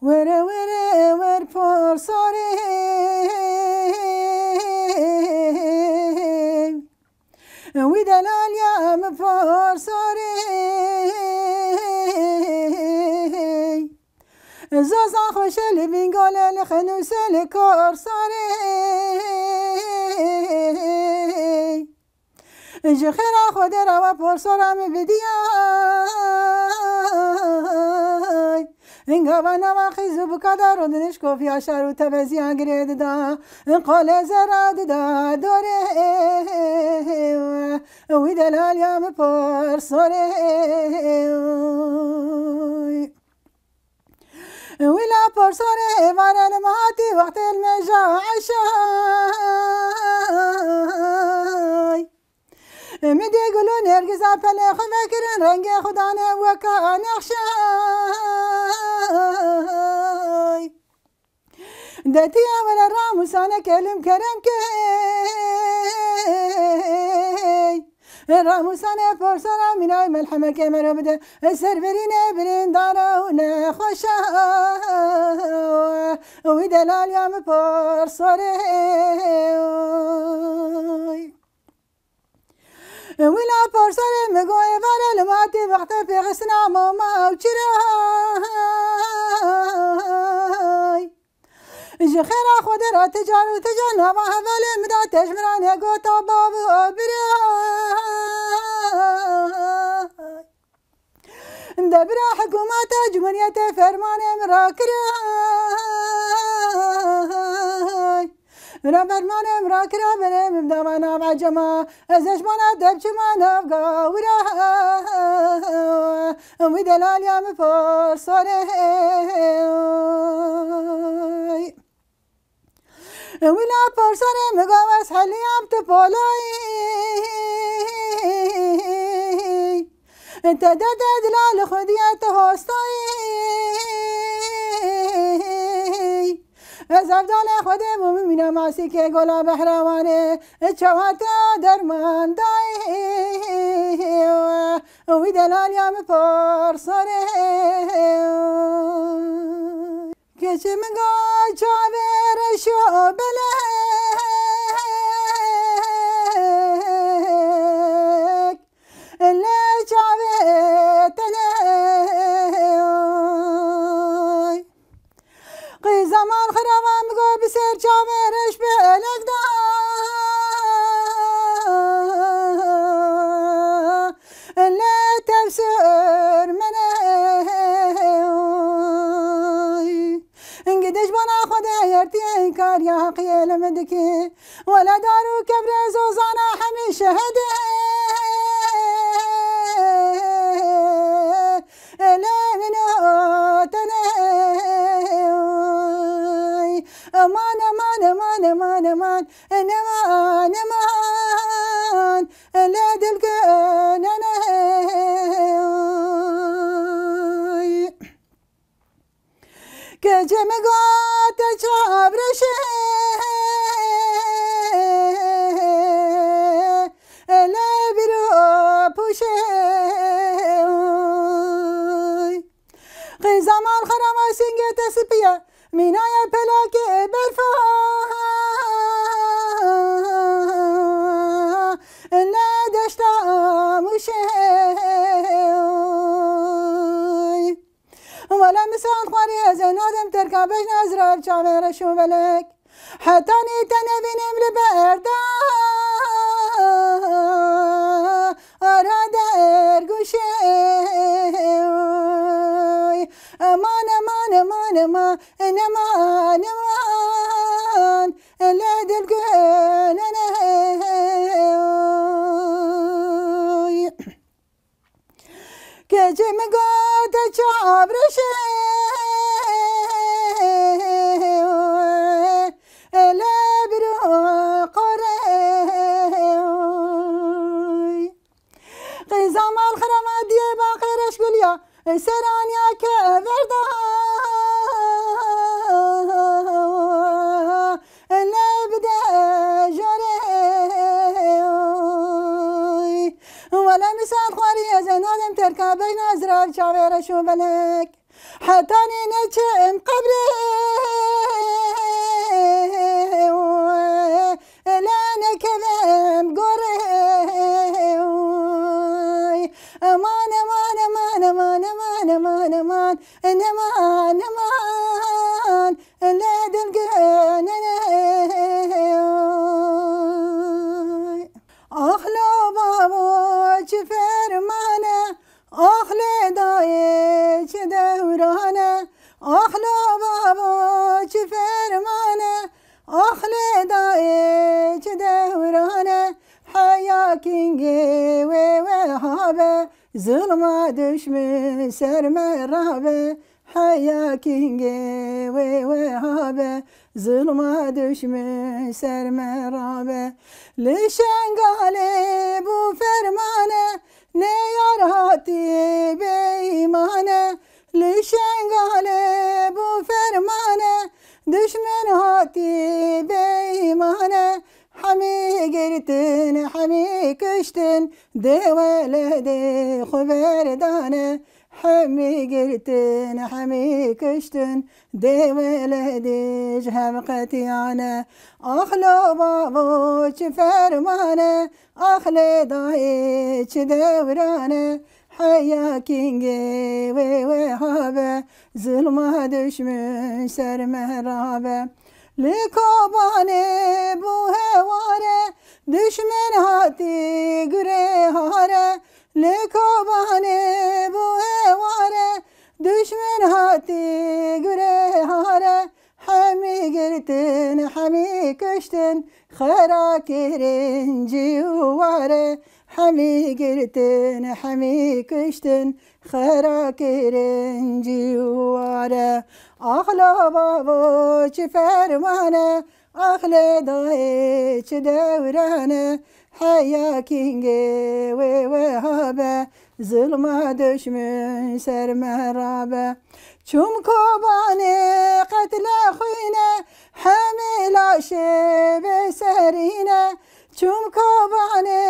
وره وره ور پرساره وی دلالیم پرساره زازا خوشل بینگال لخنوسل کارساره جخیرا خود را و پرسارم بدیای اینگا و نواخیزو بکادا رو دنش کفی آشارو تبزیان گرید دا قال زراد دا دوره وی دلالیم پرساره ولا پرساره وانا المهاتي وقت المجاعشاي مدي يقولون يرقز عفل خفكرين رنقي خدانا وكا نخشاي داتيا ولا الراموس انا كلم كرم كي راموسانه پرسارا مینای ملحمه که مرا بده سر برینه برین دارا و نخوشا وی دلالیم پرساره ویلا پرساره مگوی واره لماتی وقت پیغسنا ماما و چرای جخیرا خود را تجار و تجار نوا حواله مدا تجمرانه گوتا بابو دبرا حكومات جمهورية فرمان مراكراي مرا فرمان مراكرا بني مبداوانا بعجما ازش مانا دبش مانا بقاورا ومي دلاليا مفرصاني ولا فرصاني مقاوس حليام تبولاي انت داد دلال خودیت هستایی از افضل خودم مینا ماسی که گلا بهروانه چوات درمان دایی وی دلالیم پرسانه که چه مگا چاور شو بله قی زمان خرابم گو بسر چاورش بلک دا لا تفسر منه انقدش بنا خدا يرتي انكار يا حقي لمدكي ولا دارو كبر زوزانا حميشه هدي امان امان امان امان امان امان امان لا دلقان انا كجم قات شابرشه لا برو بوشه قي زمان خرما سنجة سبيا مینای پلاک برفا نداشتا موشه ولا مسان خواری از نادم ترکابش نزرال چاوه شو بلک حتی نیتنه بینیم لبردا آرا در گوشه امان امان امان امان امان امان لا دلقان انا كجي مقاد چابرشه لا برو قره قيزام الخرمة دي باقرش قليا سرانيا كبردا لا بدا جاري ولا مسان خواري زين هذا تركا بين ازرار شاوير شو بلك هاتاني نجم قبري لانا كلام قري امان امان امان امان امان امان امان امان امان لا دلقان اخلو بابو فرمانه اخلي دايج دورانه اخلو بابو فرمانه اخلي دايج دورانه حياكينجي وهابه ظلمه دشمن سر مرابه حياكينجي وهابه ظلمه دشمن سر مرابه لشنقالي بو فرمانه نيار هاتي بإيمانه لشنقالي بو فرمانه دشمن هاتي بإيمانه حمي قرتن حمي كشتن دي ولدي خبر دانه حمي قرتن حمي كشتن دي ولدي جهم قتيانه اخلو بابوش فرمانه اخلي ضايج دورانه حياكينجي وهابه ظلمه دشمن سر مهرابه لكوباني بو هواره دشمن هاتي قري هاره لكوباني بو هواره دشمن هاتي قري هاره حمي قرتن حمي كشتن خراكيرن جواره حمي قرتن حمي كشتن خراكيرن جواره اخلو بابوش فرمانه اخلي ضايج دورانه حياكينجي وهابه ظلمه دشمن سر مهرابه چوم کوبانه قتل خوینه حمل عشب سرینه چوم کوبانه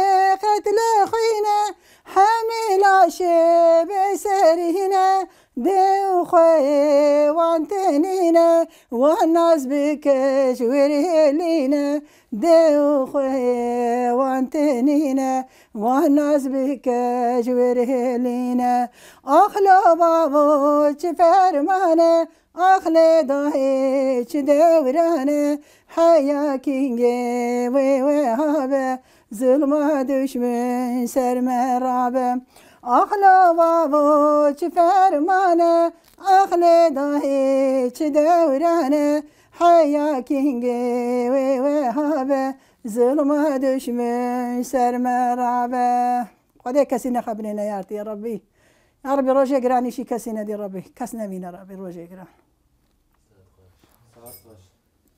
قتل خوینه حمل عشب سرینه دو خوی وانتنینه والناس بكش ورهلينه دو خوي وانتنينه والناس بكش ورهلينه اخلو بابوش فرمانه اخلي ضايج دورانه حياكينجي وهابه ظلمه دشمن سر مرابه اخلو بابوش فرمانه اخلي ضايج دورانه حياكينجي وهابه ظلمه دشمن سر مرابه قد كسي نخبنينا يا ربي يا ربي روجي قراني شي كسي ندي ربي كسنا بينا ربي روجي قران